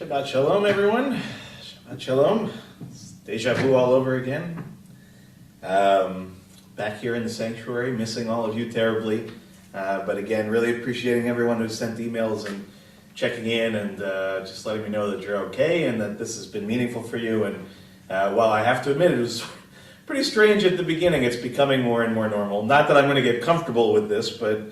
Shabbat Shalom, everyone. Shabbat Shalom. It's deja vu all over again. Back here in the sanctuary, missing all of you terribly. But again, really appreciating everyone who sent emails and checking in and just letting me know that you're okay and that this has been meaningful for you. And while I have to admit it was pretty strange at the beginning, it's becoming more and more normal. Not that I'm going to get comfortable with this, but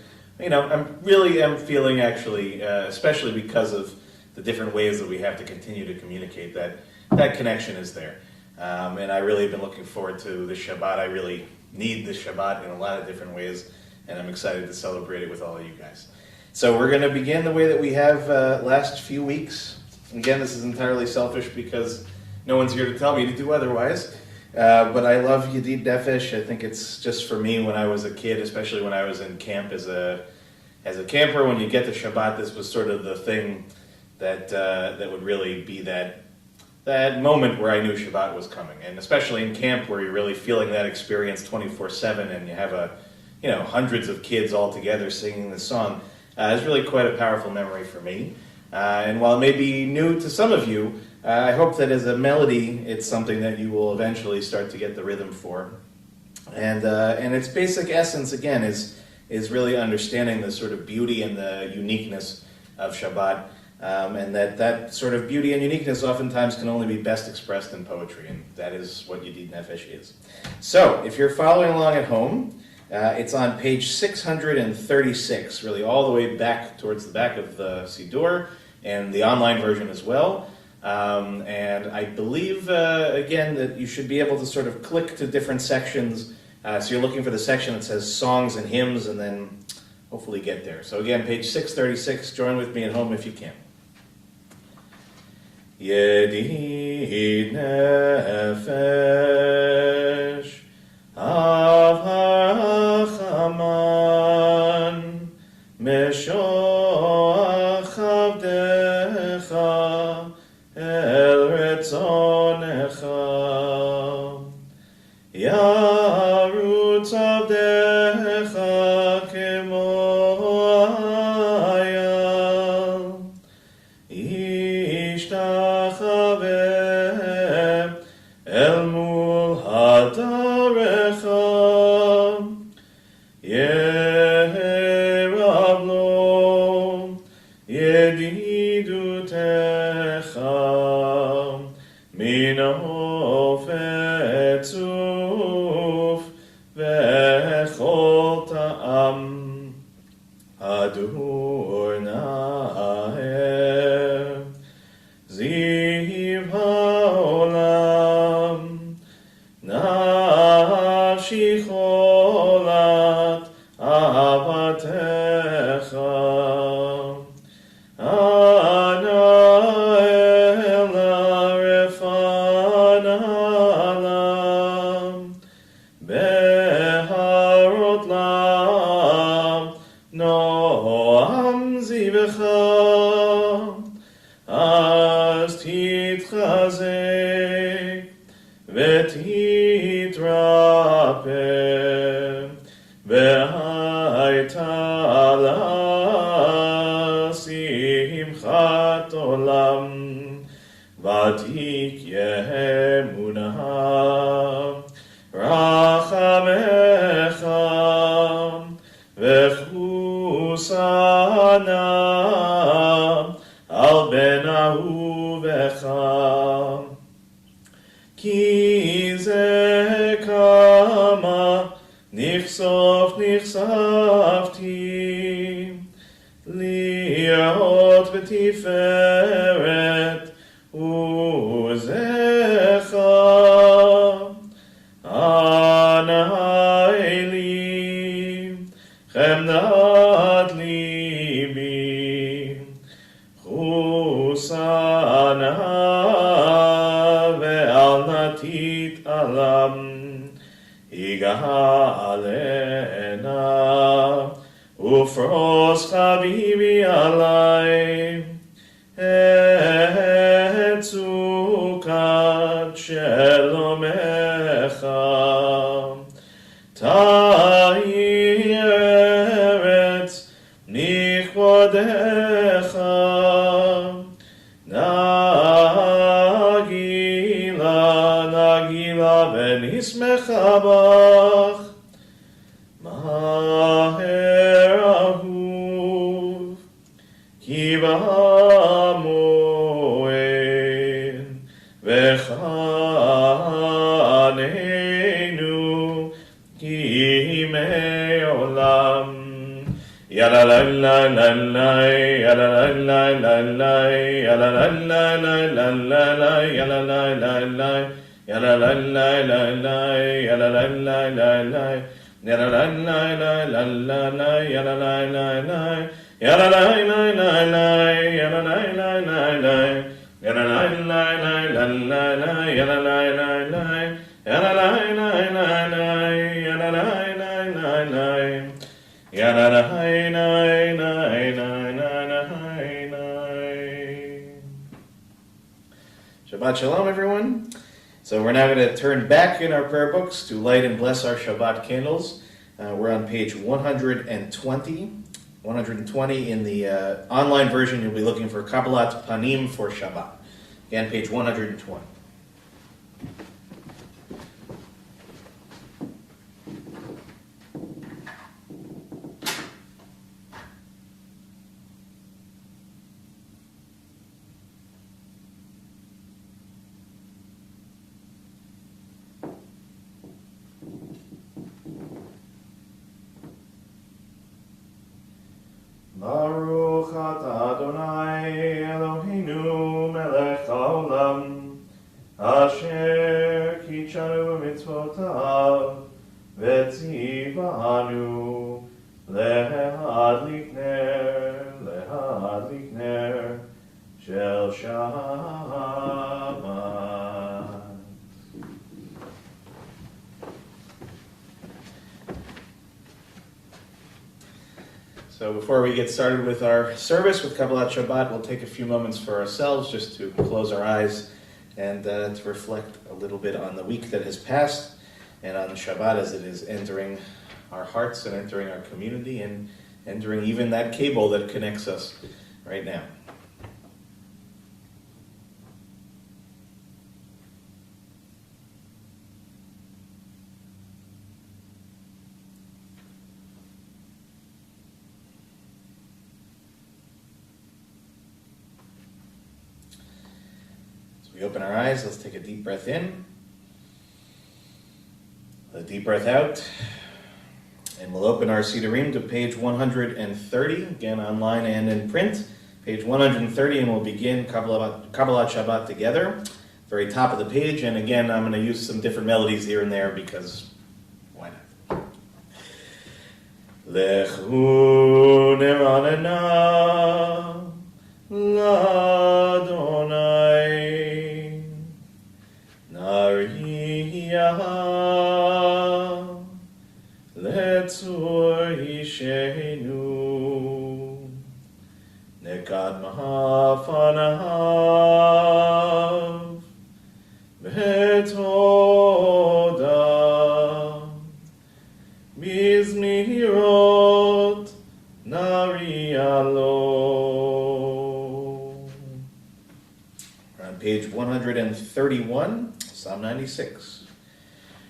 you know, I'm feeling actually, especially because of the different ways that we have to continue to communicate, that connection is there. And I really have been looking forward to the Shabbat. I really need the Shabbat in a lot of different ways, and I'm excited to celebrate it with all of you guys. So we're going to begin the way that we have last few weeks. Again, this is entirely selfish because no one's here to tell me to do otherwise. But I love Yedid Nefesh. I think it's just for me when I was a kid, especially when I was in camp as a camper, when you get to Shabbat, this was sort of the thing that would really be that moment where I knew Shabbat was coming. And especially in camp where you're really feeling that experience 24/7 and you have hundreds of kids all together singing this song, it's really quite a powerful memory for me. And while it may be new to some of you, I hope that as a melody, it's something that you will eventually start to get the rhythm for. And its basic essence, again, is really understanding the sort of beauty and the uniqueness of Shabbat. And that sort of beauty and uniqueness oftentimes can only be best expressed in poetry, and that is what Yedid Nefesh is. So, if you're following along at home, it's on page 636, really all the way back towards the back of the Siddur, and the online version as well. And I believe, again, that you should be able to sort of click to different sections. So you're looking for the section that says songs and hymns, and then hopefully get there. So again, page 636, join with me at home if you can. Yedid Nefesh Av HaRachaman Meshoach Avdecha El Retzonecha Yarutz Avdecha Kemo Ayal Ishtachaveh El Mul Hadarecha Yerab Lo Yedidutecha Min Hofet Zuf Vechol Ta'am Adur Naher Ziv HaOlam Nafshi Cholat Avatecha Ana Ela Refanalam Beharot Lam Noam Zivecha Az Titchazek Vetitrape Ve'ayta la Simchat Olam Vatik Yemuna Rachamecha Vechusana Al Ben Ahuvecha Ki ze kama נחשפתי לראות בתפארת עוזך ענהי לי חמדת ליבי חוסנה ואל נתתעלם יגאלנה ופרוס חביבי עלי את סוכת שלומך תאיר ארץ נכבודך נא nismecha bach, maher ahuv, ki b'hamoed, v'chaneinu, ki me'olam. Yala la la la la, yala la la la la, yala la la la la la, yala la la la, yala la la la la, yala la la la la, yala la la la la la, yala la la la, yala la la la la, yala la la la la, yala la la la la la, yala la la la, yala la la la la, yala la la la la. Shabbat Shalom, everyone. So we're now going to turn back in our prayer books to light and bless our Shabbat candles. We're on page 120. 120 in the online version, you'll be looking for Kabbalat Panim for Shabbat. Again, page 120. Baruch atah Adonai Eloheinu melech haolam, asher kitshanu mitzvotav v'tzivanu lehadlik ner shel Shabbat. So before we get started with our service with Kabbalat Shabbat, we'll take a few moments for ourselves just to close our eyes and to reflect a little bit on the week that has passed and on Shabbat as it is entering our hearts and entering our community and entering even that cable that connects us right now. We open our eyes, let's take a deep breath in, a deep breath out, and we'll open our Sidurim to page 130, again online and in print, page 130, and we'll begin Kabbalat Shabbat together, very top of the page, and again I'm going to use some different melodies here and there because why not? Lechu neranena l'Adonai Nariya letzur ishenu nekad mahafanav v'toda bizmihirot nariya lo. We're on page 131. Psalm 96.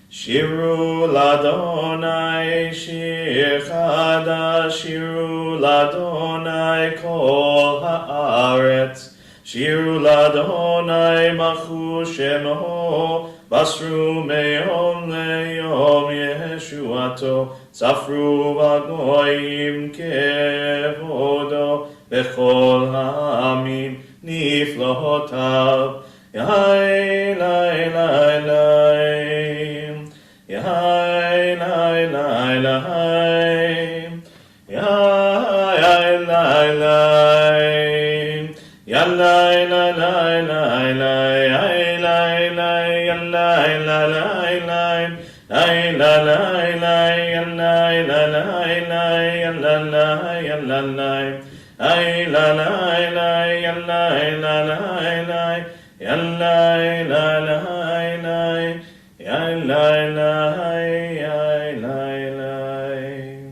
Shiru ladonai shir chadash, shiru ladonai kol haaretz, shiru ladonai machu shemo, basru meyom leyom yeshuato, safru vagoyim kevodo, bechol ha'amim niflohotav. Yai lai lai lai, yai lai lai lai, yai lai lai, yai lai lai lai lai, yai lai lai, yai lai lai lai, yai lai lai lai, yai lai lai lai, yai lai lai, yai lai lai, yai lai lai, yai lai lai. Yallai lai lai lai, yallai lai, yallai lai.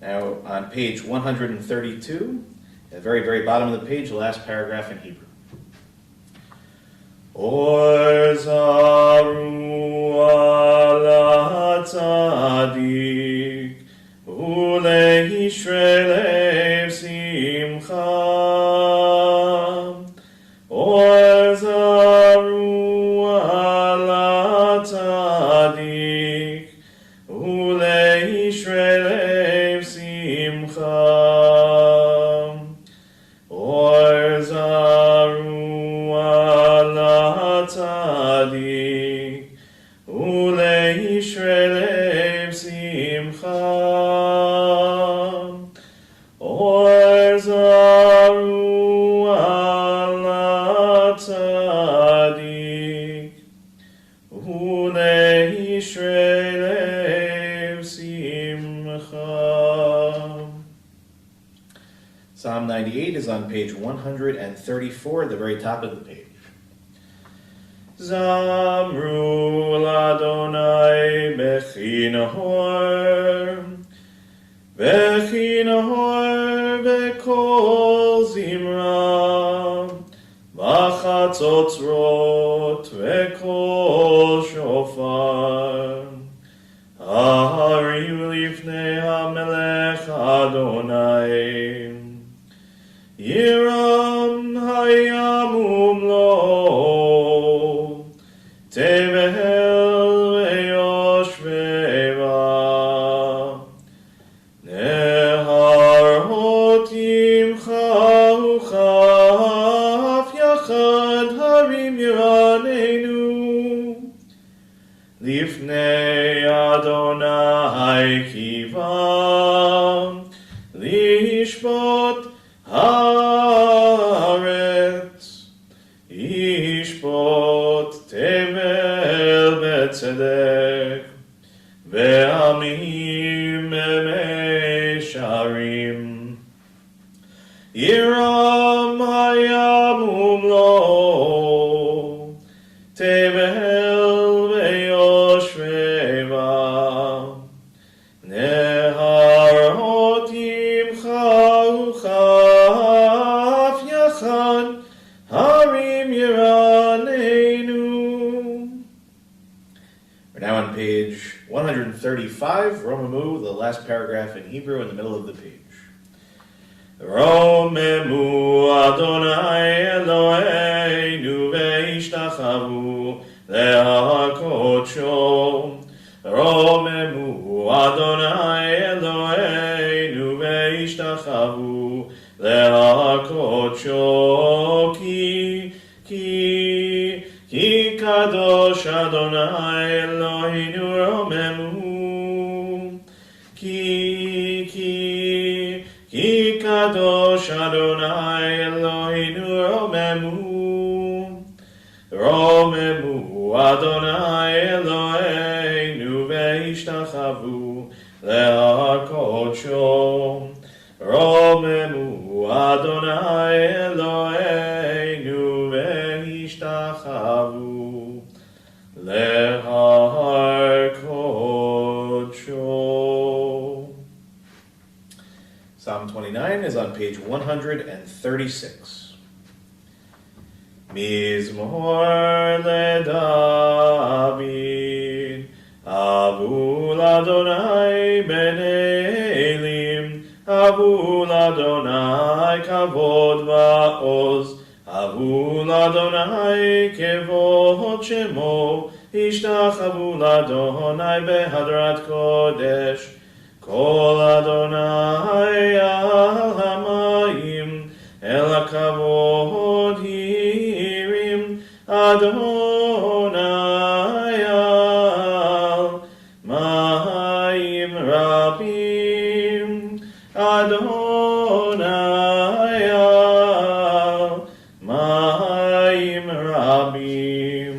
Now on page 132, at the very, very bottom of the page, the last paragraph in Hebrew. Or zaru ala tzadik, ulehishrei lev simcha. Or zaru ala tzadik, ulehishrei lev simcha. Or zaru ala tzadik, ulehishrei lev simcha. Or zaru ala tzadik, ulehishrei lev simcha. Psalm 98 is on page 134 at the very top of the page. Zamru l'Adonai bechi nahor, bekol zimra, b'chatzotzrot bekol shofar. Harim lifnei hamelech Adonai, Yiram hayamum lo, Tevehel veyoshveva, Nehar hotim chaf yachad harim yiranenu, Lifnei Adonai kiva, Lishbot haaretz, Yishbot tevel betzedek, ve'amim mesharim. Yiram hayamum lo, tevel veyoshveva, nehar hotim chaf yachad harim yiranenu. We're now on page 135, Romemu, the last paragraph in Hebrew in the middle of the page. Romemu Adonai Eloheinu ve'ishtachavu le'hakodsho. Romemu Adonai Eloheinu ve'ishtachavu le'hakodsho. Ki kadosh Adonai Eloheinu romemu. Ki kadosh Adonai Eloheinu romemu. Romemu Adonai Eloheinu ve'ishtachavu le'hakodsho. Romemu Adonai Eloheinu ve'ishtachavu le'hakodsho. Psalm 29 is on page 136. Mizmor leDavid, Avul Adonai b'nei Elim, Avul Adonai kavod va'oz, Avul Adonai kevod shemo, Ishtachavu l'Adonai behadrat kodesh, Kol Adonai al hamayim, el hakavod hirim, Adonai al mayim rabim, Adonai al mayim rabim,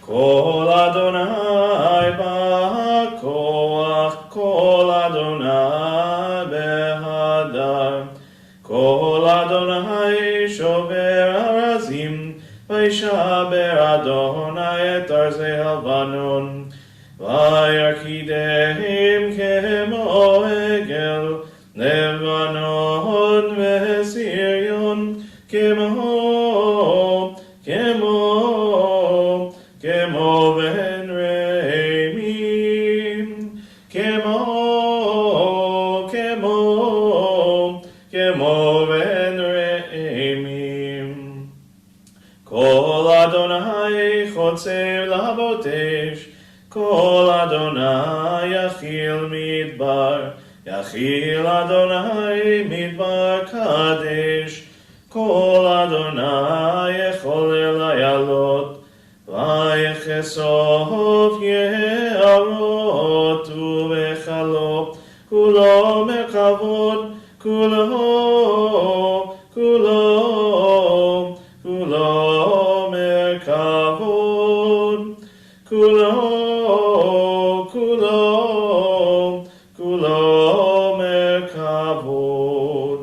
Kol Adonai ba'koach, Kol Adonai behadar, Kol Adonai shover harazim, Vaishaber Adonai et arzei Halvanon, Vayarkideim kemo egel, Lebanon ve'Sirion kemo Kol Adonai chotzev labotesh, Kol Adonai yachil midbar, Yachil Adonai midbar kadesh, Kol Adonai echol elayalot, Vayechesov yeharot uvechalot, Kulo mekavod, Kulo mekavod, kulo mekavod.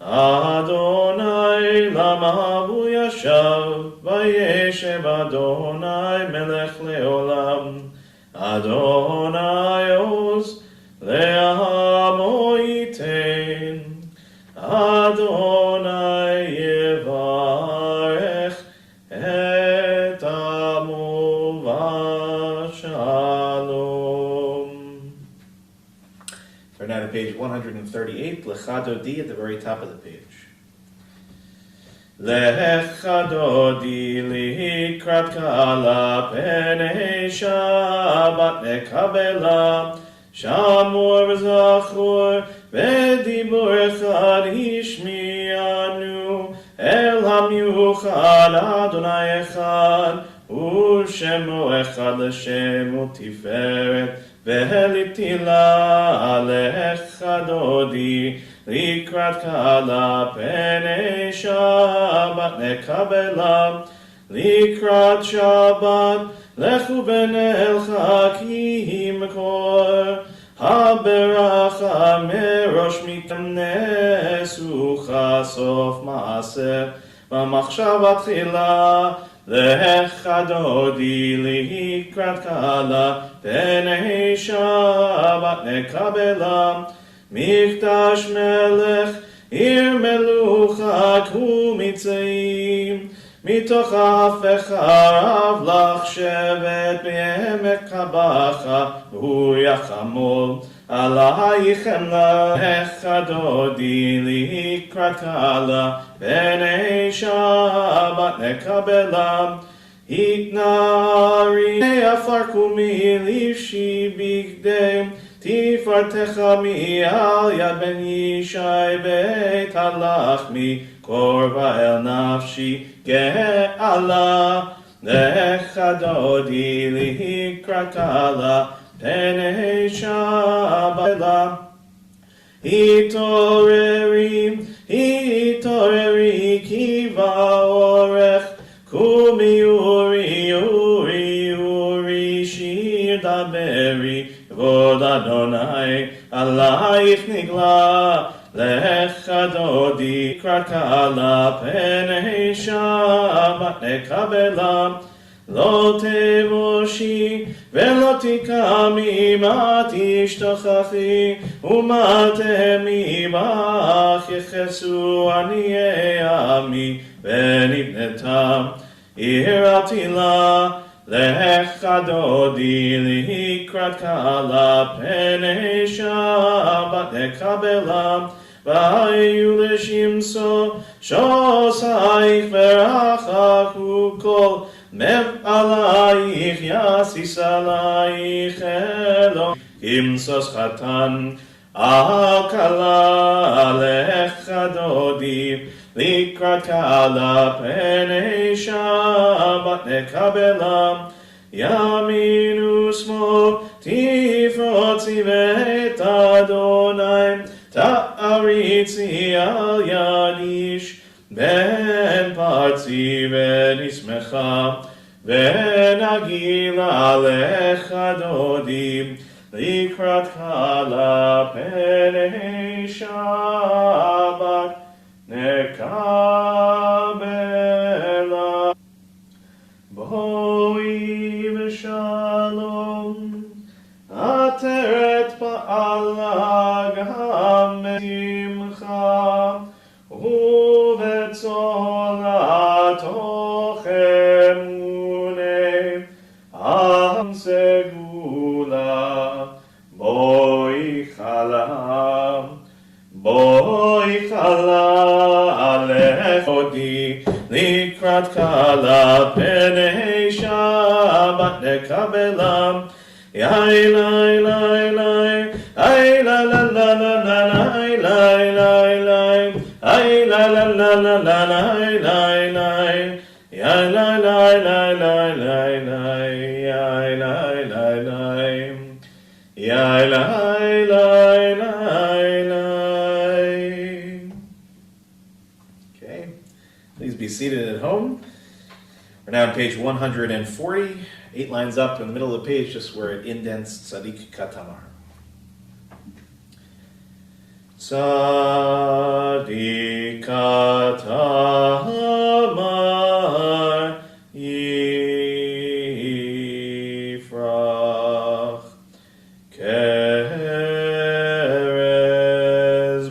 Adonai lama hu yashav, vayeshev Adonai melech leolam, Adonai oz le'amo yitein, Adonai yevarech et amo v'shalom. Turn now to page 138, Lecha Dodi at the very top of the page. Lecha Dodi likrat kala penei Shabbat nekabela, Shamor v'zachor v'dibur echad hishmianu, El hamiuchad Adonai echad, u'shemo echad l'shemu tiferet, v'helitila lecha dodi, likrat kala penei Shabbat nekabela, likrat Shabbat, lechu b'nei chakim kor, haberacha merosh mitamnes uchasof maaser, v'machshavat chila, lecha dodi likrat kala penei Shabbat nekabela, mikdash melech ir meluchat hu mitzaim, מתוך האפך הרב לך שבט בעמק הבכה, הוא יחמול עלייך חמלה, דודי לקראת קלה, בני שבת נקבלה, התנערי יפרקו מלבשי בגדי, תפארתך מעל יד בן ישי בית הלחמי, קורבה אל נפשי גאלה, לך דודי לקראת קלה, פני שבלה. התעוררי, התעוררי כי באורך, קומי אורי, אורי, אורי, שיר דברי, כבוד אדוני עלייך נגלה. לך דודי לקראת קלה, פני שבת נקבלה. לא תבושי ולא תקמי, מה תשתכחי ומה תמי בך, יחסו עניי עמי ונבנתם עיר עתילה. לך דודי לקראת קלה, פני שבת נקבלה. והיו לשמסו שוסייך ורחקו כל עלייך, יסיס עלייך אלוהים. כמסוס חתן על כלה, לך דודי לקראת קלה, פני שבת נקבלה. ימין ושמאל תפרוצי ואת אדוני, תעריצי על יד איש, בן פרצי ונשמחה, ונגילה לך דודי לקראת קלה, פני שבת נקבלה. בואי ושלום, עטרת פעלה גם בשמחה, ובצולתו אמונה, עם סגולה, בואי לקראת כלה פני שבת נקבלה. יאי לי לי לי, איי לה לה לה לה לה, איי לי לי לי, איי לה לה לה לה לה, איי לי לי, יאי לי לי לי לי לי לי, יאי לי לי לי, יאי לי לי לי לי. Okay, please be seated at home. We're now on page 140, 8 lines up in the middle of the page, just where it indents Tzadik Katamar. Tzadik Katamar Yifrach Kerez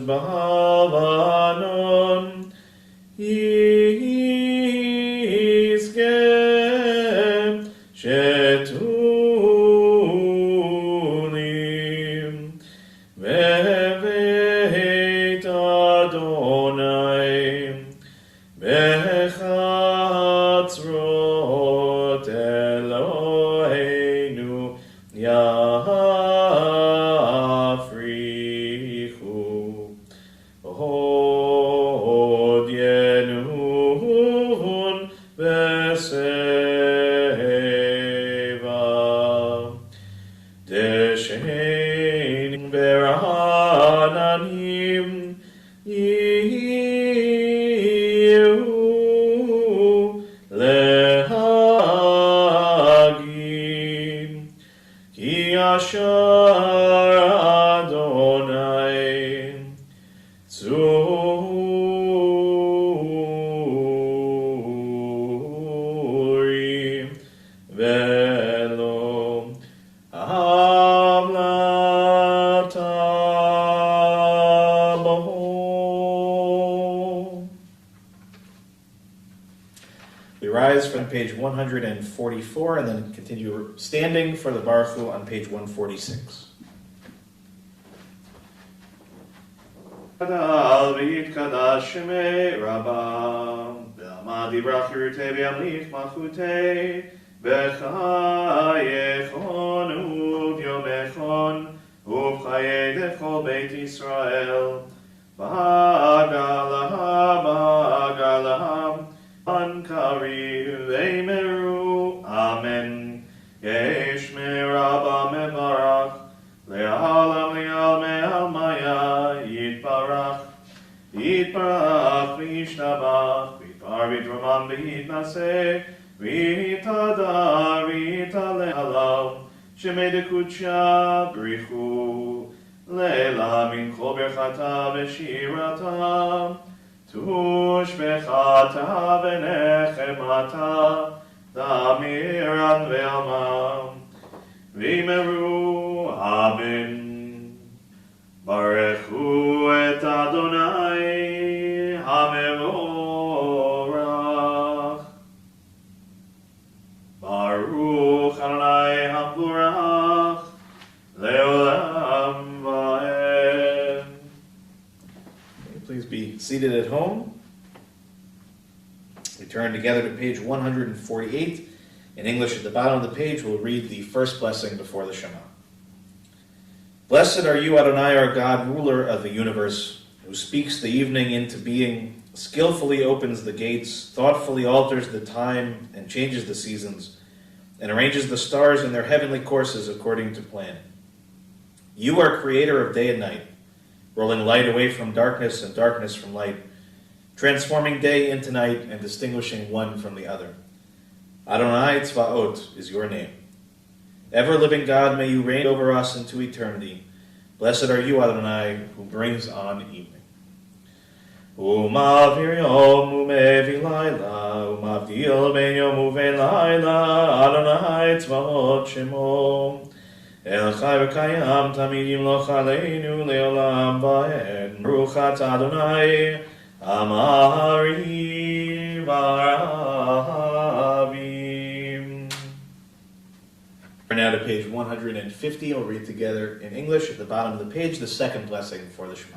Bavanon Shetulim Beveit Adonai Bechatzrot Eloheinu Yafrichu Hod Yenuvun Veseva Deshein Berananim Yehu Lehagim Ki Ashar Adonai Tzuri Velo Amlatabo. We rise from page 144 and then continue standing for the Baruch Hu on page 146. Kadal v'yitkadash shemei Rabbah B'amad yibrach yirutei v'yamlich malchutei B'chayechon u'v'yomechon u'v'chayei dechol Beit Yisrael B'agalaha Ankari v'emeru Amen. Yesh me'Rabbah mevarach Le'alam le'al me'al maya Yitbarach Yitbarach v'yishtabach V'yitbar v'yitramam v'yitnaseh V'yitada v'yitaleh alav Shemei dekudsha brichu Le'la min kol berchata v'shirata Tush bechata v'nechemata Damiran ve'almam V'yimeru Amen. Barechu et Adonai HaMevorach. Baruch Adonai HaMevorach Le'olam va'ed. Please be seated at home. We turn together to page 148. In English, at the bottom of the page, we'll read the first blessing before the Shema. Blessed are you, Adonai, our God, ruler of the universe, who speaks the evening into being, skillfully opens the gates, thoughtfully alters the time and changes the seasons, and arranges the stars in their heavenly courses according to plan. You are creator of day and night, rolling light away from darkness and darkness from light, transforming day into night and distinguishing one from the other. Adonai Tzvaot is your name. Ever-living God, may you reign over us into eternity. Blessed are you, Adonai, who brings on evening. Umavir yom umevi laila, umavdil ben yom uven laila, Adonai Tzvaot shemo. El chai v'kayam tamid yimloch aleinu le'olam va'ed. Baruch atah Adonai, amari v'ahavim. We're now to page 150. We'll read together in English at the bottom of the page the second blessing for the Shema.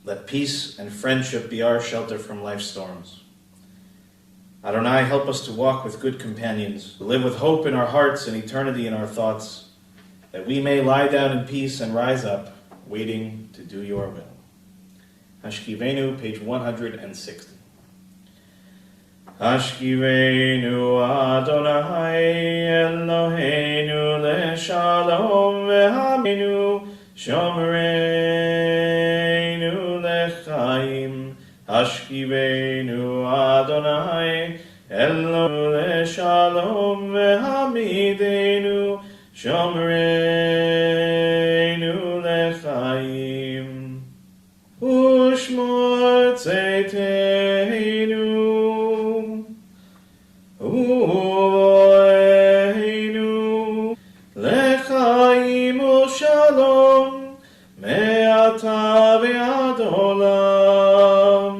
Let peace and friendship be our shelter from life's storms. Adonai, help us to walk with good companions, to live with hope in our hearts and eternity in our thoughts, that we may lie down in peace and rise up, waiting to do your will. Hashkivenu, page 160. Hashkivenu Adonai Eloheinu leshalom v'haminu shomreinu lechaim. Hashkivenu Adonai Eloheinu leshalom v'hamidenu shomreinu lechaim. Ushmor tzeiteinu uvoeinu lechaim u'shalom me'ata v'ad olam.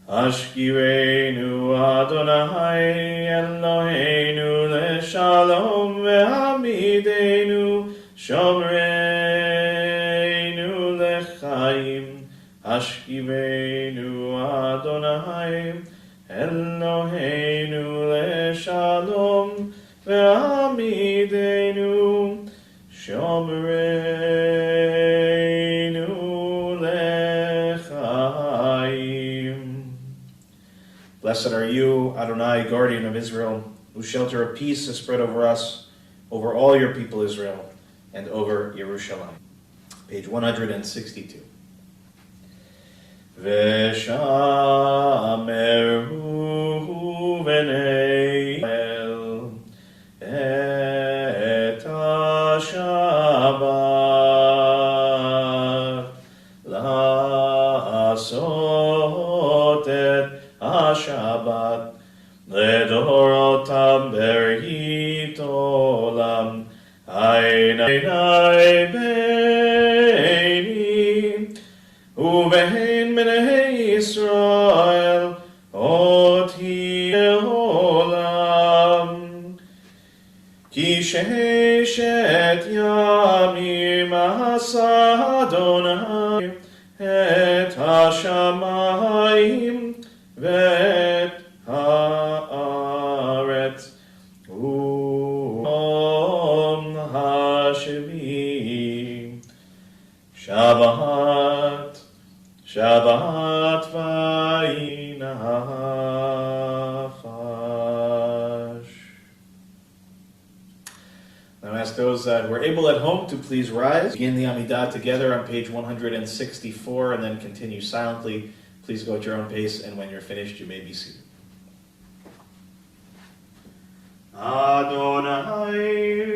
Hashkirenu Adonai Eloheinu leshalom ve'hamidenu shomreinu lechaim. Hashkirenu Adonai Eloheinu leshalom ve'hamidenu shomreinu lechaim. Blessed are you, Adonai, guardian of Israel, whose shelter of peace is spread over us, over all your people Israel, and over Yerushalayim. Page 162. V'shameru b'nei Israel et ha-Shabbat la'asot et ha-Shabbat ledorotam berit olam Einai beini uvein bnei Israel oti olam ki sheshet yamim asa Adonai et hashamayim vet haaretz u'om hashemi. Shabbat, Shabbat vayinafash. Now I ask those that were able at home to please rise. Begin the Amidah together on page 164 and then continue silently. Please go at your own pace, and when you're finished, you may be seated. Adonai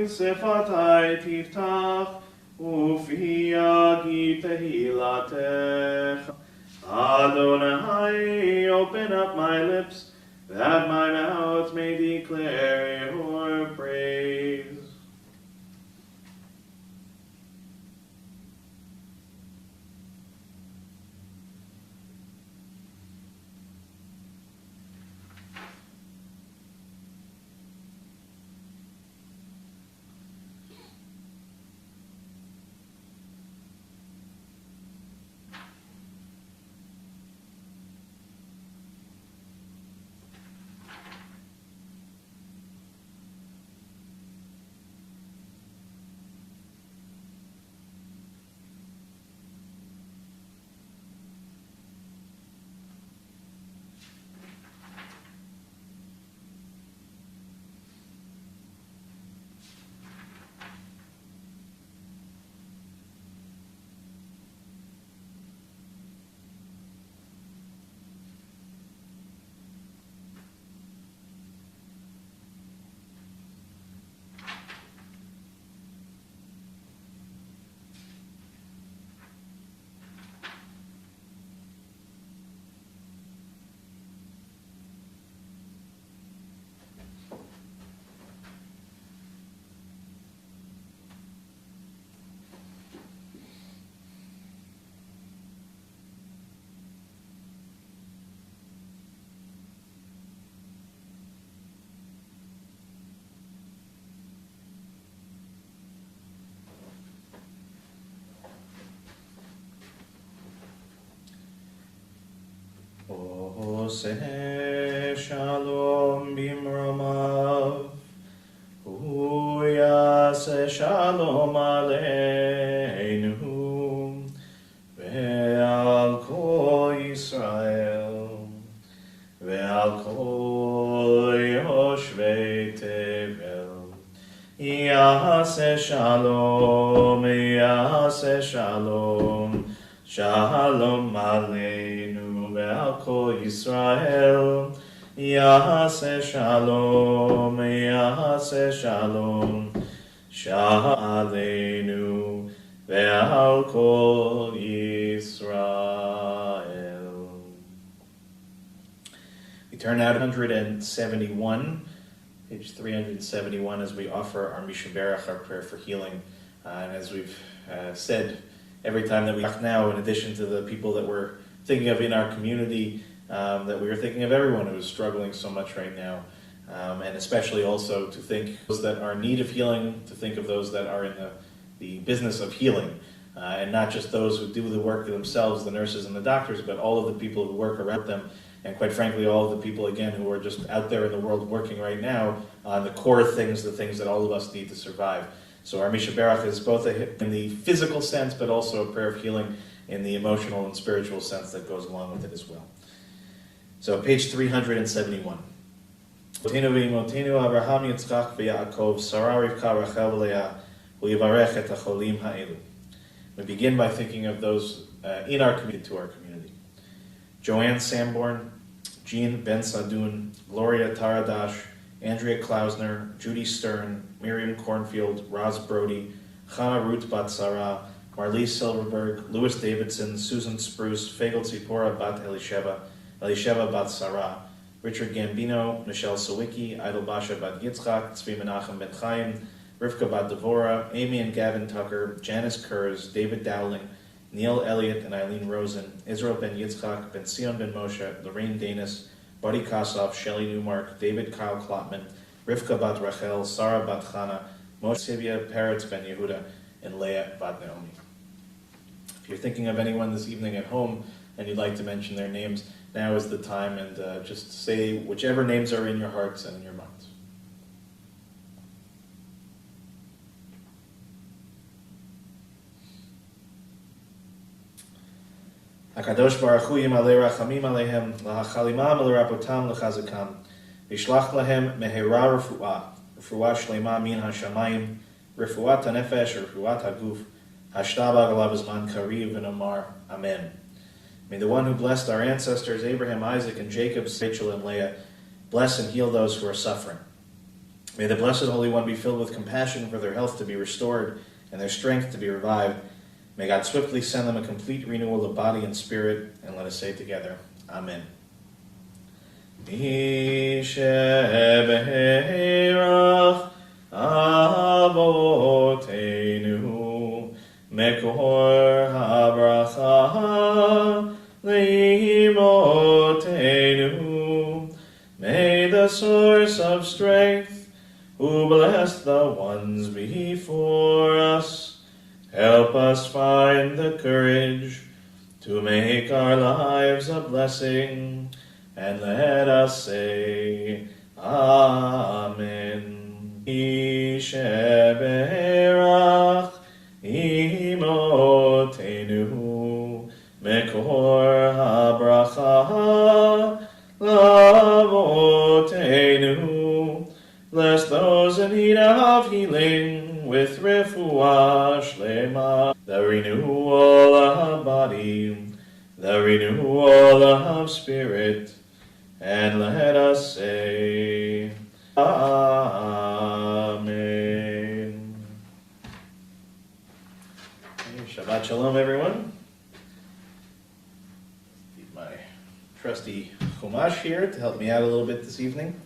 sefatai tiftach ufi yagi tehilatech. Adonai, open up my lips, that my mouth may declare your praise. Oseh Shalom Bimromav. Hu Yaseh Shalom Aleinu Ve'al Kol Yisrael Ve'al Kol Yoshvei Tevel. Yaseh Shalom, Yaseh Shalom, Shalom Aleinu Ve'al Kol Yisrael. Yaseh Shalom, Yaseh Shalom, Shalom Aleinu Ve'al Kol Yisrael. We turn now to 171, page 371, as we offer our Mishaberach, our prayer for healing. And as we've said, every time that we talk now, in addition to the people that we're thinking of in our community, that we are thinking of everyone who is struggling so much right now, and especially also to think those that are in need of healing, to think of those that are in the business of healing, and not just those who do the work themselves, the nurses and the doctors, but all of the people who work around them, and quite frankly, all of the people, again, who are just out there in the world working right now on the core things, the things that all of us need to survive. So our Mishaberach is both in the physical sense, but also a prayer of healing in the emotional and spiritual sense that goes along with it as well. So page 371. Otenu v'imotenu Abraham Yitzchak v'Yaakov Sarah Rivka Rachel v'Leah v'yivarech et hacholim ha'elu. We begin by thinking of those in our community, to our community. Joanne Sanborn, Jean Ben Sadun, Gloria Taradash, Andrea Klausner, Judy Stern, Miriam Cornfield, Roz Brody, Chana Ruth Bat Sarah, Marlise Silverberg, Louis Davidson, Susan Spruce, Fagel Tzipora Bat Elisheva Bat Sarah, Richard Gambino, Michelle Sawicki, Idol Basha Bat Yitzchak, Tzvi Menachem Ben Chaim, Rivka Bat Devora, Amy and Gavin Tucker, Janice Kurz, David Dowling, Neil Elliott and Eileen Rosen, Israel Ben Yitzchak, Ben Sion Ben Moshe, Lorraine Danis, Buddy Kosoff, Shelley Newmark, David Kyle Klotman, Rivka Bat Rachel, Sarah Bat Chana, Moshe Sivia, Peretz Ben Yehuda, and Leah Bat Naomi. If you're thinking of anyone this evening at home and you'd like to mention their names, now is the time, and just say whichever names are in your hearts and in your minds. HaKadosh Baruch Hu yimalei rachamim aleihem, lahachalimam ulerapotam lechazakam, vishlach lahem mehera refuah shlema min hashamayim, refuat hanefesh, refuat haguf, hashtabag alav zman kariv, and Omar, Amen. May the one who blessed our ancestors, Abraham, Isaac, and Jacob, Rachel, and Leah, bless and heal those who are suffering. May the Blessed Holy One be filled with compassion for their health to be restored and their strength to be revived. May God swiftly send them a complete renewal of body and spirit, and let us say together, Amen. Misheberach Avotenu Mekor HaBracha Leimotenu. May the source of strength, who blessed the ones before us, help us find the courage to make our lives a blessing, and let us say, Amen. Misheberach Imotenu Mekor HaBracha Lavotenu. Bless those in need of healing with refuah shlema, the renewal of body, the renewal of spirit, and let us say, Amen. Shabbat Shalom, everyone. Keep my trusty Chumash here to help me out a little bit this evening.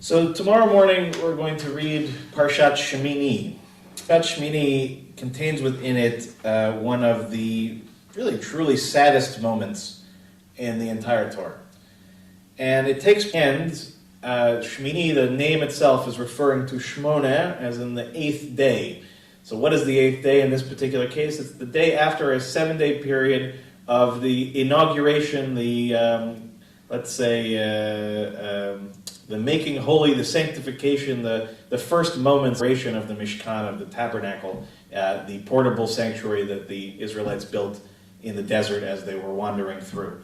So tomorrow morning we're going to read Parshat Shemini. Parshat Shemini contains within it one of the really truly saddest moments in the entire Torah. And it takes end, Shemini, the name itself is referring to Shmona, as in the 8th day. So what is the 8th day in this particular case? It's the day after a 7-day period of the inauguration, the let's say, the making holy, the sanctification, the first moments of the Mishkan, of the tabernacle, the portable sanctuary that the Israelites built in the desert as they were wandering through.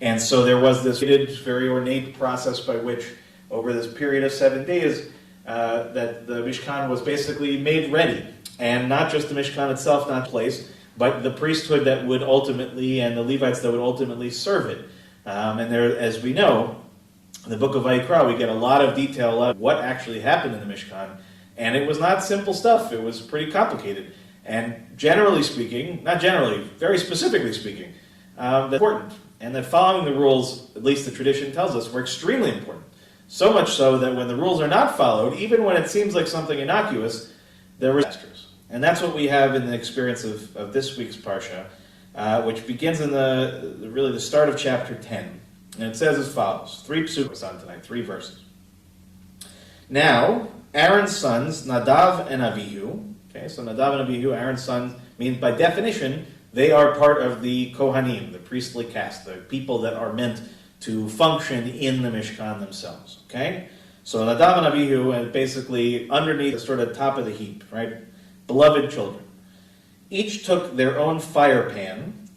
And so there was this very ornate process by which, over this period of 7 days, that the Mishkan was basically made ready. And not just the Mishkan itself, not place, but the priesthood that would ultimately, and the Levites that would ultimately serve it. And there, as we know, in the book of Vayikra, we get a lot of detail of what actually happened in the Mishkan. And it was not simple stuff. It was pretty complicated. And generally speaking, not generally, very specifically speaking, that's important. And that following the rules, at least the tradition tells us, were extremely important. So much so that when the rules are not followed, even when it seems like something innocuous, there were disasters. And that's what we have in the experience of this week's Parsha, which begins in the start of chapter 10. And it says as follows, 3 psukim on tonight, 3 verses. Now, Aaron's sons, Nadav and Avihu, okay, so Nadav and Avihu, Aaron's sons, means by definition, they are part of the Kohanim, the priestly caste, the people that are meant to function in the Mishkan themselves, okay? So Nadav and Avihu, and basically underneath the sort of top of the heap, right? Beloved children. Each took their own fire pan,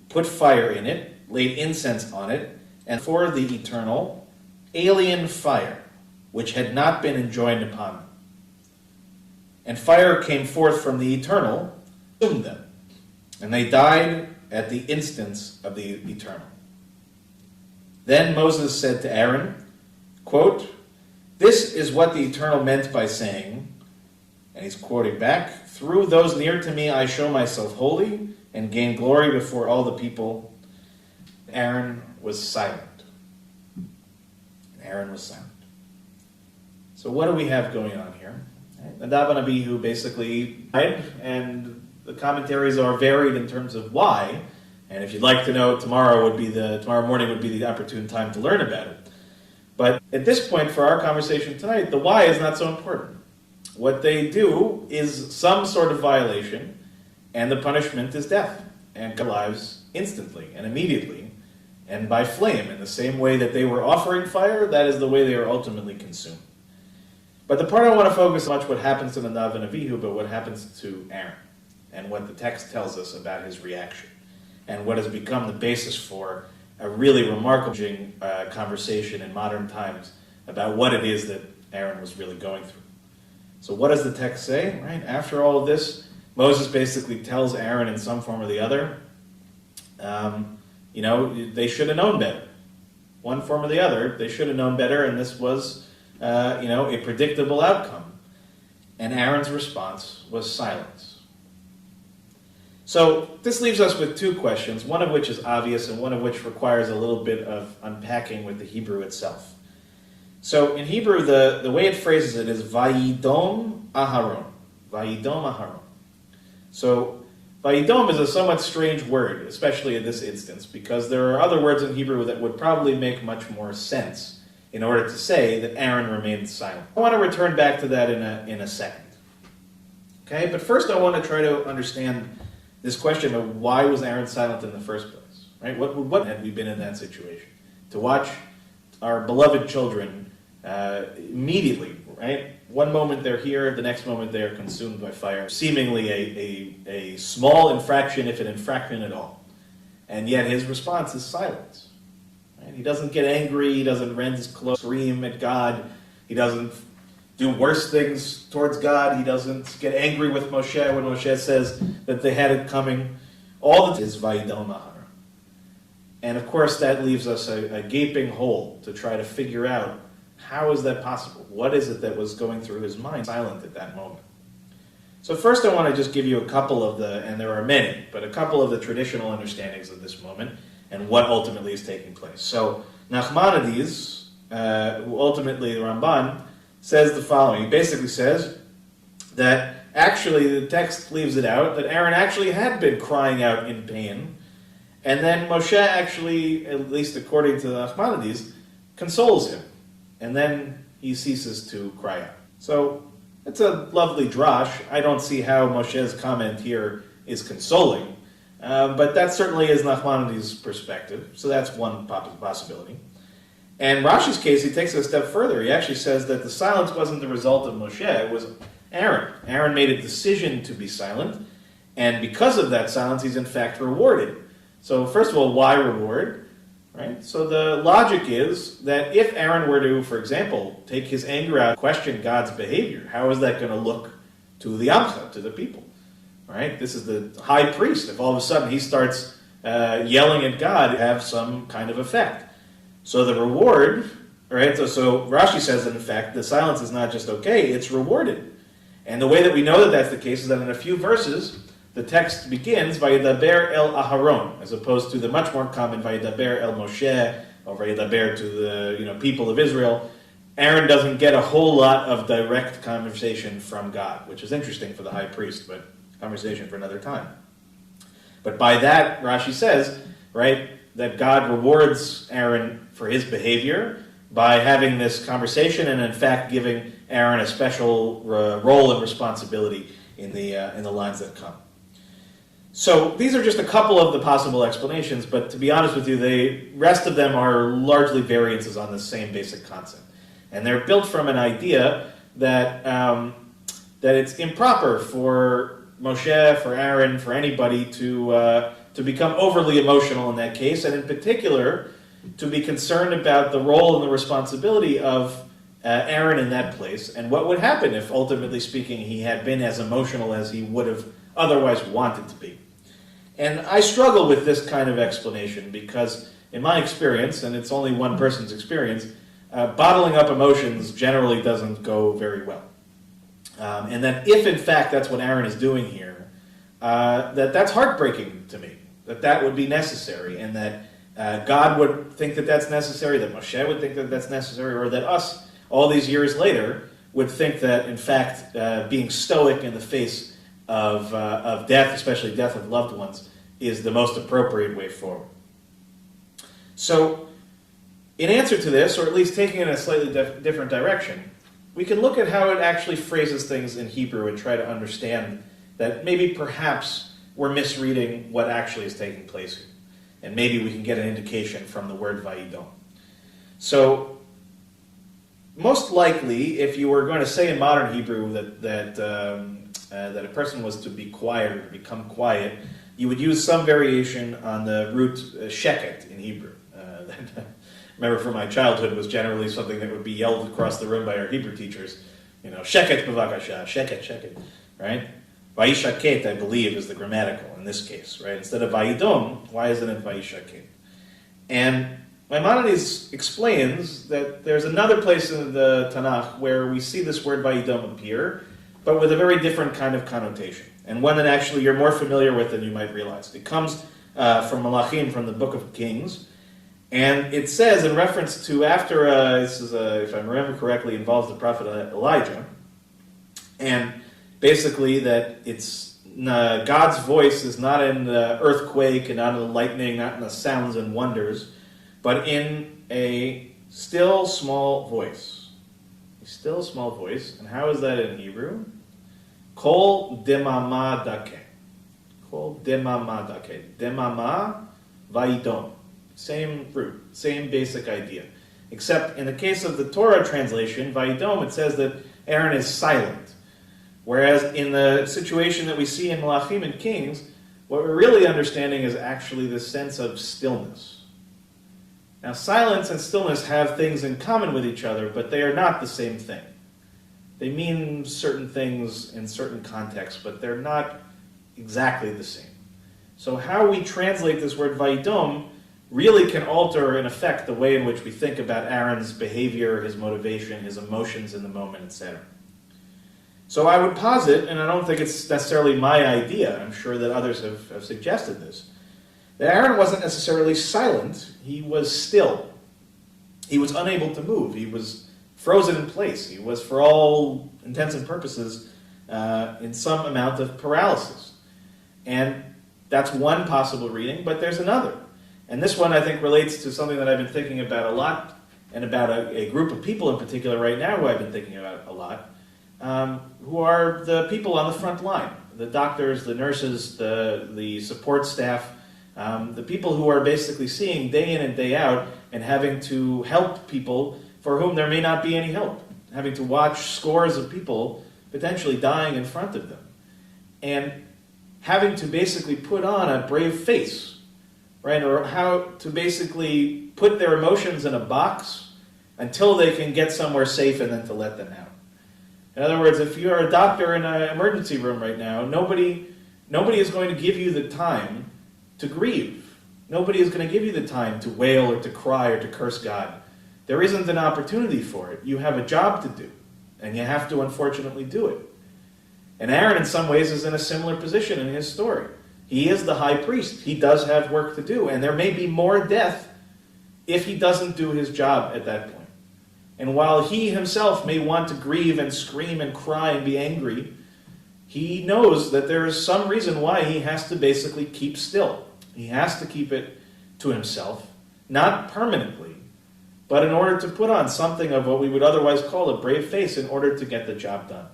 put fire in it, laid incense on it, and for the eternal, alien fire, which had not been enjoined upon them. And fire came forth from the eternal, consumed them, and they died at the instance of the eternal. Then Moses said to Aaron, quote, "This is what the eternal meant by saying," and he's quoting back, "Through those near to me I show myself holy and gain glory before all the people." Aaron was silent. Aaron was silent. So what do we have going on here? Nadav and Abihu basically died, and the commentaries are varied in terms of why. And if you'd like to know, tomorrow morning would be the opportune time to learn about it. But at this point, for our conversation tonight, the why is not so important. What they do is some sort of violation, and the punishment is death, and lives instantly and immediately, and by flame. In the same way that they were offering fire, that is the way they are ultimately consumed. But the part I want to focus on is not what happens to Nadav and Avihu, but what happens to Aaron, and what the text tells us about his reaction, and what has become the basis for a really remarkable conversation in modern times about what it is that Aaron was really going through. So what does the text say? Right after all of this, Moses basically tells Aaron in some form or the other, they should have known better. One form or the other, they should have known better, and this was, a predictable outcome. And Aaron's response was silence. So this leaves us with 2 questions, one of which is obvious and one of which requires a little bit of unpacking with the Hebrew itself. So in Hebrew, the way it phrases it is Vayidom Aharon. Vayidom Aharon. So Vayidom is a somewhat strange word, especially in this instance, because there are other words in Hebrew that would probably make much more sense in order to say that Aaron remained silent. I want to return back to that in a second. Okay, but first I want to try to understand this question of why was Aaron silent in the first place, right? What had we been in that situation? To watch our beloved children immediately, right? One moment they're here, the next moment they are consumed by fire. Seemingly a small infraction, if an infraction at all. And yet his response is silence. Right? He doesn't get angry, he doesn't rend his clothes, scream at God, he doesn't do worse things towards God. He doesn't get angry with Moshe when Moshe says that they had it coming. All that is Vayidom Aharon. And of course that leaves us a gaping hole to try to figure out how is that possible? What is it that was going through his mind silent at that moment? So first I want to just give you a couple of and there are many, but a couple of the traditional understandings of this moment and what ultimately is taking place. So Nachmanides, who ultimately the Ramban, says the following. He basically says that actually the text leaves it out, that Aaron actually had been crying out in pain, and then Moshe actually, at least according to the Nachmanides, consoles him, and then he ceases to cry out. So it's a lovely drash. I don't see how Moshe's comment here is consoling, but that certainly is Nachmanides' perspective, so that's one possibility. And Rashi's case, he takes it a step further. He actually says that the silence wasn't the result of Moshe, it was Aaron. Aaron made a decision to be silent, and because of that silence, he's in fact rewarded. So first of all, why reward? Right? So the logic is that if Aaron were to, for example, take his anger out, question God's behavior, how is that going to look to the Amcha, to the people? Right? This is the high priest. If all of a sudden he starts yelling at God, have some kind of effect. So the reward, right? So Rashi says that in fact the silence is not just okay, it's rewarded. And the way that we know that that's the case is that in a few verses, the text begins, Vayidaber el Aharon, as opposed to the much more common Vayidaber el Moshe, or Vayidaber to the people of Israel. Aaron doesn't get a whole lot of direct conversation from God, which is interesting for the high priest, but conversation for another time. But by that, Rashi says, right, that God rewards Aaron for his behavior by having this conversation and in fact giving Aaron a special role and responsibility in the lines that come. So these are just a couple of the possible explanations, but to be honest with you, the rest of them are largely variances on the same basic concept. And they're built from an idea that that it's improper for Moshe, for Aaron, for anybody to become overly emotional in that case, and in particular, to be concerned about the role and the responsibility of Aaron in that place, and what would happen if, ultimately speaking, he had been as emotional as he would have otherwise wanted to be. And I struggle with this kind of explanation because, in my experience, and it's only one person's experience, bottling up emotions generally doesn't go very well. And that if, in fact, that's what Aaron is doing here, that's heartbreaking to me, that would be necessary, and that God would think that that's necessary, that Moshe would think that that's necessary, or that us, all these years later, would think that, in fact, being stoic in the face of death, especially death of loved ones, is the most appropriate way forward. So, in answer to this, or at least taking it in a slightly different direction, we can look at how it actually phrases things in Hebrew and try to understand that maybe perhaps we're misreading what actually is taking place here. And maybe we can get an indication from the word vayidom. So, most likely, if you were going to say in modern Hebrew that a person was to be quiet or to become quiet, you would use some variation on the root sheket in Hebrew. Remember from my childhood was generally something that would be yelled across the room by our Hebrew teachers. Sheket b'vakasha, sheket, right? Vayishaket, I believe, is the grammatical in this case, right? Instead of vayidom, why isn't it vayishaket? And Maimonides explains that there's another place in the Tanakh where we see this word vayidom appear, but with a very different kind of connotation, and one that actually you're more familiar with than you might realize. It comes from Malachim, from the Book of Kings, and it says, in reference to after, this is, if I remember correctly, involves the prophet Elijah, and basically that it's God's voice is not in the earthquake and not in the lightning, not in the sounds and wonders, but in a still small voice. A still small voice. And how is that in Hebrew? Kol demama dake. Kol demama dake. Demama vayidom. Same root, same basic idea. Except in the case of the Torah translation, vayidom, it says that Aaron is silent. Whereas in the situation that we see in Malachim and Kings, what we're really understanding is actually this sense of stillness. Now, silence and stillness have things in common with each other, but they are not the same thing. They mean certain things in certain contexts, but they're not exactly the same. So how we translate this word vayidom really can alter and affect the way in which we think about Aaron's behavior, his motivation, his emotions in the moment, etc. So I would posit, and I don't think it's necessarily my idea, I'm sure that others have suggested this, that Aaron wasn't necessarily silent, he was still. He was unable to move, he was frozen in place, he was, for all intents and purposes, in some amount of paralysis. And that's one possible reading, but there's another. And this one, I think, relates to something that I've been thinking about a lot, and about a group of people in particular right now who I've been thinking about a lot, who are the people on the front line, the doctors, the nurses, the support staff, The people who are basically seeing day in and day out and having to help people for whom there may not be any help, having to watch scores of people potentially dying in front of them, and having to basically put on a brave face, right? Or how to basically put their emotions in a box until they can get somewhere safe and then to let them out. In other words, if you're a doctor in an emergency room right now, nobody is going to give you the time to grieve. Nobody is going to give you the time to wail or to cry or to curse God. There isn't an opportunity for it. You have a job to do, and you have to unfortunately do it. And Aaron, in some ways, is in a similar position in his story. He is the high priest. He does have work to do, and there may be more death if he doesn't do his job at that point. And while he himself may want to grieve and scream and cry and be angry, he knows that there is some reason why he has to basically keep still. He has to keep it to himself, not permanently, but in order to put on something of what we would otherwise call a brave face in order to get the job done.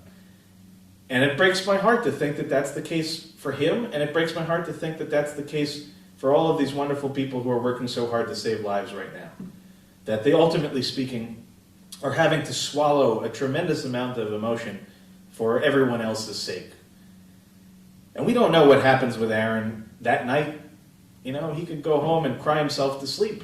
And it breaks my heart to think that that's the case for him, and it breaks my heart to think that that's the case for all of these wonderful people who are working so hard to save lives right now. That they, ultimately speaking, are having to swallow a tremendous amount of emotion for everyone else's sake. And we don't know what happens with Aaron that night. You know, he could go home and cry himself to sleep.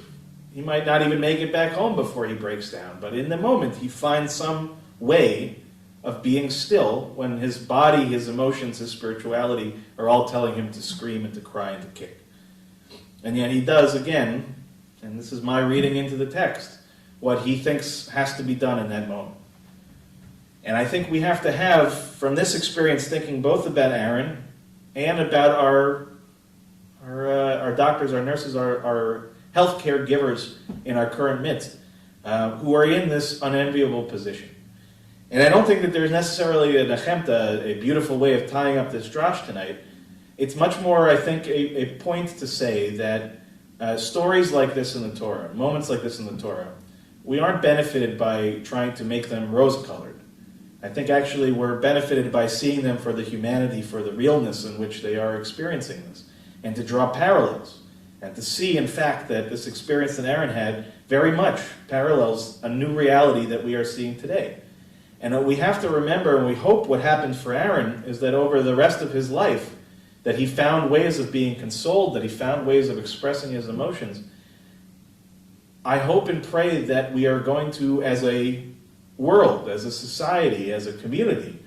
He might not even make it back home before he breaks down. But in the moment, he finds some way of being still when his body, his emotions, his spirituality are all telling him to scream and to cry and to kick. And yet he does again, and this is my reading into the text, what he thinks has to be done in that moment. And I think we have to have, from this experience, thinking both about Aaron and about our doctors, our nurses, our healthcare givers in our current midst, who are in this unenviable position. And I don't think that there's necessarily a nechemta, a beautiful way of tying up this drash tonight. It's much more, I think, a point to say that stories like this in the Torah, moments like this in the Torah, we aren't benefited by trying to make them rose-colored. I think actually we're benefited by seeing them for the humanity, for the realness in which they are experiencing this, and to draw parallels, and to see, in fact, that this experience that Aaron had very much parallels a new reality that we are seeing today. And what we have to remember, and we hope what happened for Aaron, is that over the rest of his life, that he found ways of being consoled, that he found ways of expressing his emotions. I hope and pray that we are going to, as a world, as a society, as a community,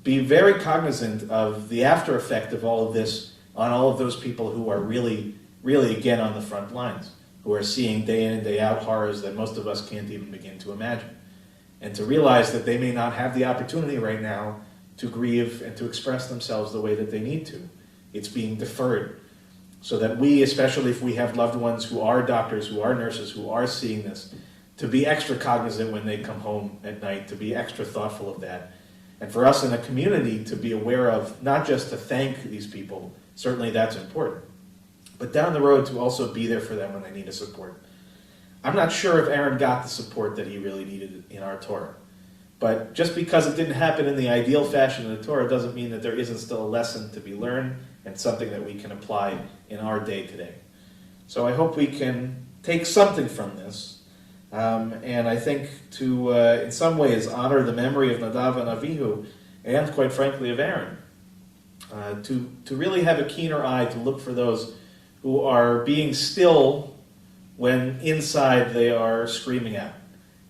be very cognizant of the after effect of all of this on all of those people who are really, really, again, on the front lines, who are seeing day in and day out horrors that most of us can't even begin to imagine. And to realize that they may not have the opportunity right now to grieve and to express themselves the way that they need to. It's being deferred. So that we, especially if we have loved ones who are doctors, who are nurses, who are seeing this, to be extra cognizant when they come home at night, to be extra thoughtful of that. And for us in a community to be aware of, not just to thank these people, certainly that's important, but down the road to also be there for them when they need a support. I'm not sure if Aaron got the support that he really needed in our Torah. But just because it didn't happen in the ideal fashion in the Torah doesn't mean that there isn't still a lesson to be learned and something that we can apply in our day today. So I hope we can take something from this. And I think to, in some ways, honor the memory of Nadav and Avihu, and quite frankly of Aaron. To really have a keener eye to look for those who are being still when inside they are screaming out.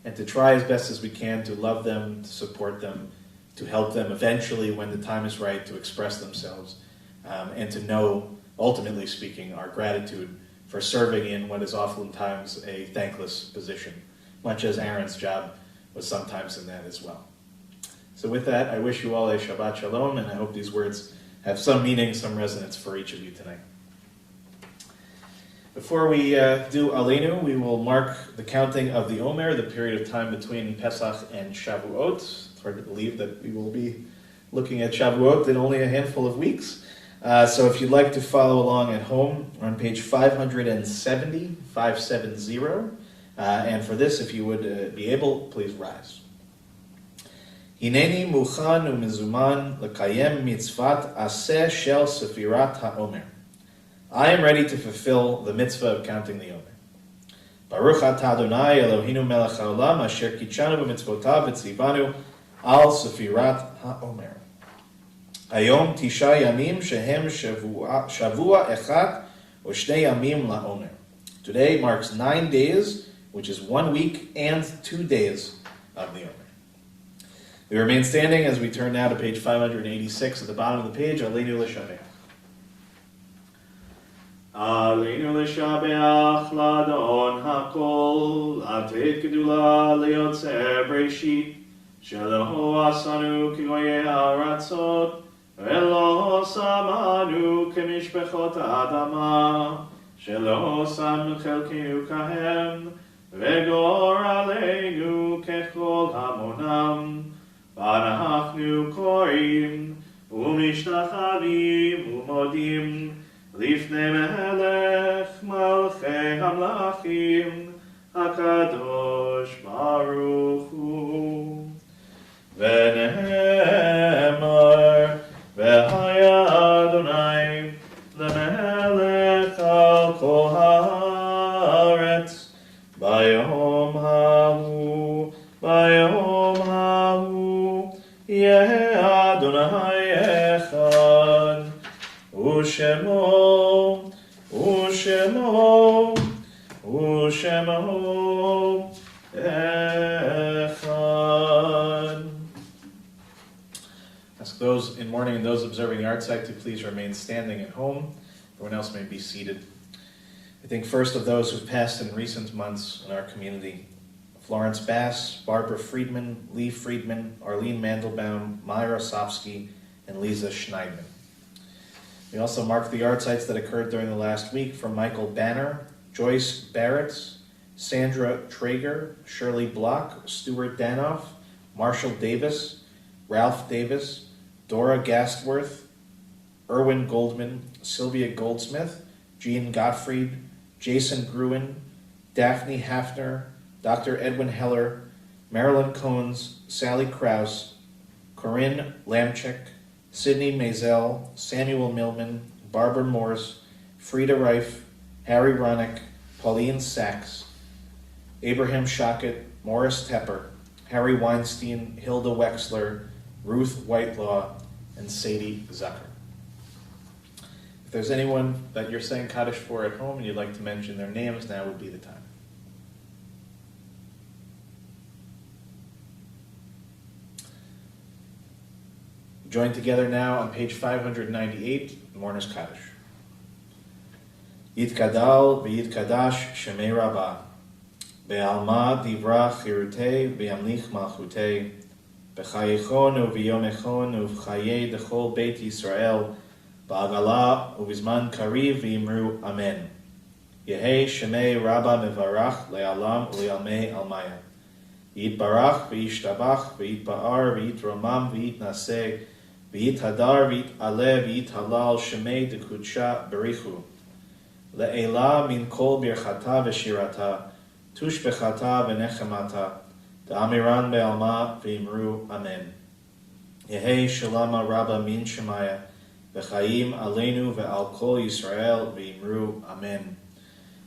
And to try as best as we can to love them, to support them, to help them eventually when the time is right to express themselves. And to know, ultimately speaking, our gratitude for serving in what is oftentimes a thankless position, much as Aaron's job was sometimes in that as well. So with that, I wish you all a Shabbat Shalom, and I hope these words have some meaning, some resonance for each of you tonight. Before we do Aleinu, we will mark the counting of the Omer, the period of time between Pesach and Shavuot. It's hard to believe that we will be looking at Shavuot in only a handful of weeks. So if you'd like to follow along at home, we're on page 570, 570. And for this, if you would be able, please rise. Hineni mukhan u'mizuman l'kayem mitzvat aseh shel sefirat ha'omer. I am ready to fulfill the mitzvah of counting the Omer. Baruch atah Adonai Eloheinu melech haolam asher kitshanu b'mitzvotav v'tzivanu al sefirat haomer. Hayom tisha yamim shehem shavua echat u'shnei yamim la'omer. Today marks 9 days, which is 1 week and 2 days of the Omer. We remain standing as we turn now to page 586 at the bottom of the page. Aleinu l'shabeach. Aleinu l'shabeach l'adon hakol, atet gedula liyotzer breshit, shelo asanu kigoyei haratzot, velo samanu kemishpechot adama, shelo sam chelkenu kahem, vegor aleinu kechol hamonam, ואנחנו קוראים ומשתחווים ומודים לפני מלך מלכי המלכים הקדוש ברוך הוא. ונאמר והיה אדוני למלך על כל הארץ ביום ההוא יהיה אדוני אחד, ושמו אחד. Ask those in mourning and those observing the artsite to please remain standing at home. Everyone else may be seated. I think first of those who've passed in recent months in our community: Florence Bass, Barbara Friedman, Lee Friedman, Arlene Mandelbaum, Myra Sofsky, and Lisa Schneidman. We also mark the artsites that occurred during the last week for Michael Banner, Joyce Barrett, Sandra Traeger, Shirley Block, Stuart Danoff, Marshall Davis, Ralph Davis, Dora Gastworth, Erwin Goldman, Sylvia Goldsmith, Jean Gottfried, Jason Gruen, Daphne Hafner, Dr. Edwin Heller, Marilyn Cohns, Sally Krause, Corinne Lamchek, Sidney Maisel, Samuel Millman, Barbara Morse, Frida Reif, Harry Ronick, Pauline Sachs, Abraham Shockett, Morris Tepper, Harry Weinstein, Hilda Wexler, Ruth Whitelaw, and Sadie Zucker. If there's anyone that you're saying Kaddish for at home and you'd like to mention their names, now would be the time. Join together now on page 598, Mourner's Kaddish. Yitkadal v'yitkadash shemei rabbah, be'alma divra chirutei v'yamlich malchutei, b'chayechon u'v'yomechon u'v'chayei dechol beit Yisrael, ba'agala u'v'zman kariv v'yimru amen. Yehei shemei rabbah mevarach le'alam u'le'almei almaya. Yitbarach v'yishtabach v'yitba'ar v'yitromam v'yitnaseh, V'yit hadar v'yit ale v'yit halal shemei dekudsha berichu. Le'ela min kol birchata v'shirata, tushbechata v'nechemata, da'amiran be'alma v'imru amen. Yehei shalama rabba min shemaya, v'chayim aleinu ve'al kol Yisrael v'imru amen.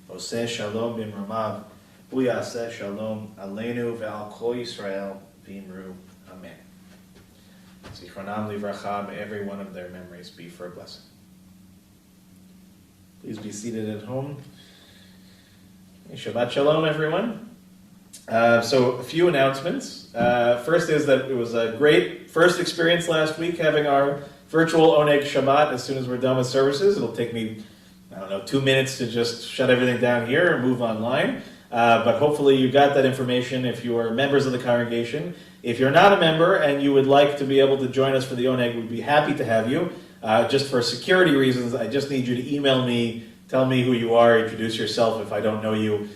Oseh shalom b'imrumav, hu yaseh shalom aleinu ve'al kol Yisrael v'imru amen. Zichronam livracha, may every one of their memories be for a blessing. Please be seated at home. Shabbat shalom, everyone. So a few announcements. First is that it was a great first experience last week having our virtual Oneg Shabbat as soon as we're done with services. It'll take me, 2 minutes to just shut everything down here and move online. But hopefully you got that information if you are members of the congregation. If you're not a member and you would like to be able to join us for the Oneg, we'd be happy to have you. Just for security reasons, I just need you to email me, tell me who you are, introduce yourself if I don't know you,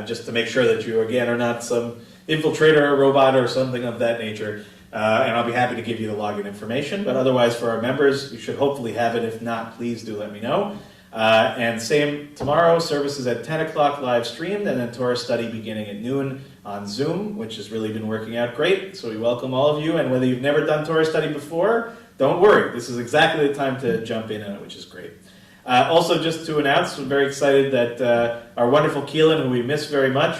just to make sure that you, again, are not some infiltrator or robot or something of that nature. And I'll be happy to give you the login information. But otherwise, for our members, you should hopefully have it. If not, please do let me know. And same tomorrow, services at 10 o'clock live streamed, and then Torah study beginning at noon on Zoom, which has really been working out great. So we welcome all of you, and whether you've never done Torah study before, don't worry. This is exactly the time to jump in on it, which is great. Also, just to announce, we're very excited that our wonderful Keelan, who we miss very much,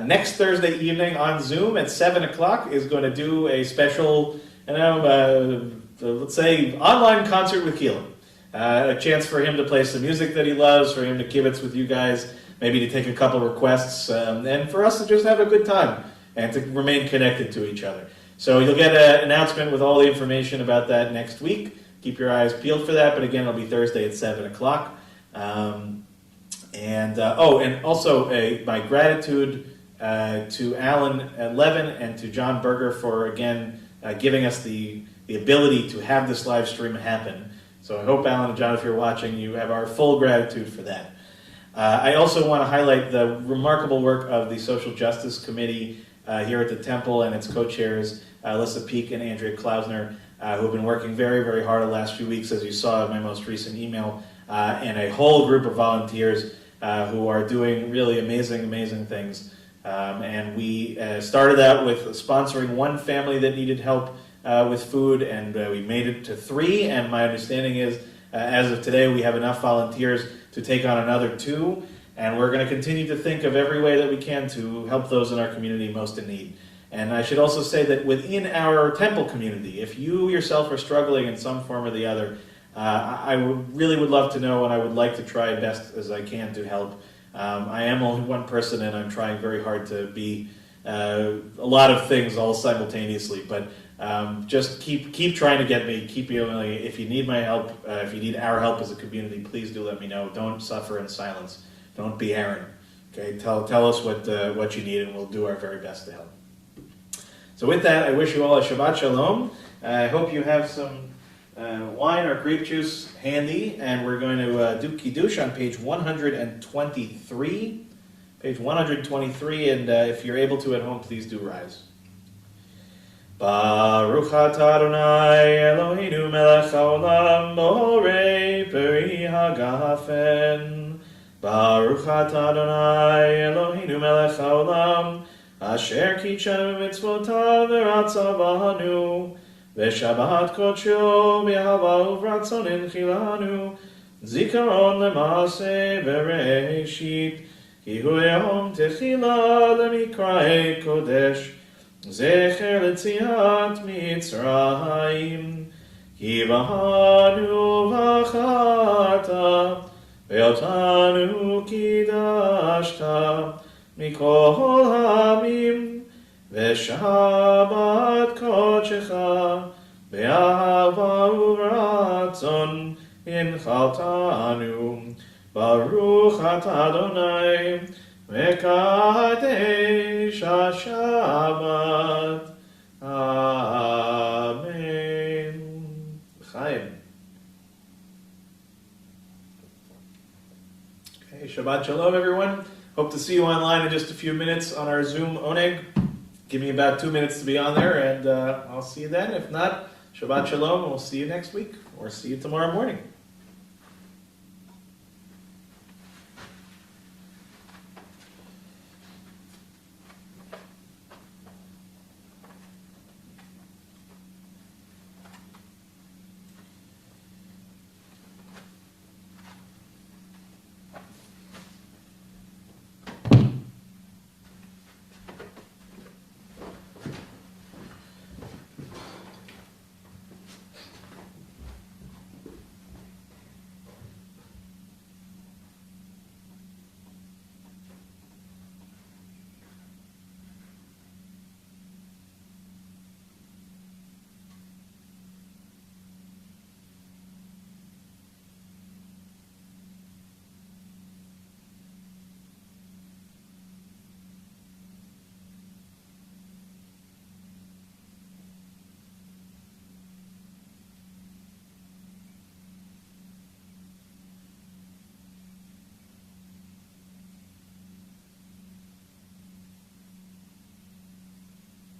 next Thursday evening on Zoom at 7 o'clock is going to do a special, let's say, online concert with Keelan. A chance for him to play some music that he loves, for him to kibitz with you guys, maybe to take a couple requests, and for us to just have a good time and to remain connected to each other. So you'll get an announcement with all the information about that next week. Keep your eyes peeled for that, but again, it'll be Thursday at 7 o'clock. And also my gratitude to Alan Levin and to John Berger for, again, giving us the ability to have this live stream happen. So I hope, Alan and John, if you're watching, you have our full gratitude for that. I also want to highlight the remarkable work of the Social Justice Committee here at the Temple and its co-chairs, Alyssa Peek and Andrea Klausner, who have been working very, very hard the last few weeks, as you saw in my most recent email, and a whole group of volunteers who are doing really amazing, amazing things. And we started out with sponsoring one family that needed help with food, and we made it to 3, and my understanding is, as of today, we have enough volunteers to take on another 2, and we're going to continue to think of every way that we can to help those in our community most in need. And I should also say that within our temple community, if you yourself are struggling in some form or the other, I really would love to know, and I would like to try best as I can to help. I am only one person, and I'm trying very hard to be a lot of things all simultaneously, but just keep trying to get me, keep emailing. If you need my help, if you need our help as a community, please do let me know. Don't suffer in silence. Don't be Aaron. Okay, tell us what you need, and we'll do our very best to help. So with that, I wish you all a Shabbat Shalom. I hope you have some wine or grape juice handy, and we're going to do Kiddush on page 123. Page 123, and if you're able to at home, please do rise. Baruch atah Adonai Eloheinu melech haolam borei peri hagafen. Baruch atah Adonai Eloheinu melech haolam asher kitshanu b'mitzvotav v'ratzav banu v'shabbat kodsho b'ahava uvratzon inchilanu zikaron l'maaseh v'reishit ki hu yom techila l'mikra'ei kodesh zecher l'tziat mitzrayim ki bahanu v'achata ve'otanu kidashta mikol ha'amim ve'shabbat kodshecha be'ahava uvratzon inchaltanu Baruch atah Adonai Mekadesh HaShabbat. Amen. Chaim. Okay, Shabbat Shalom, everyone. Hope to see you online in just a few minutes on our Zoom Oneg. Give me about 2 minutes to be on there, and I'll see you then. If not, Shabbat Shalom, and we'll see you next week, or see you tomorrow morning.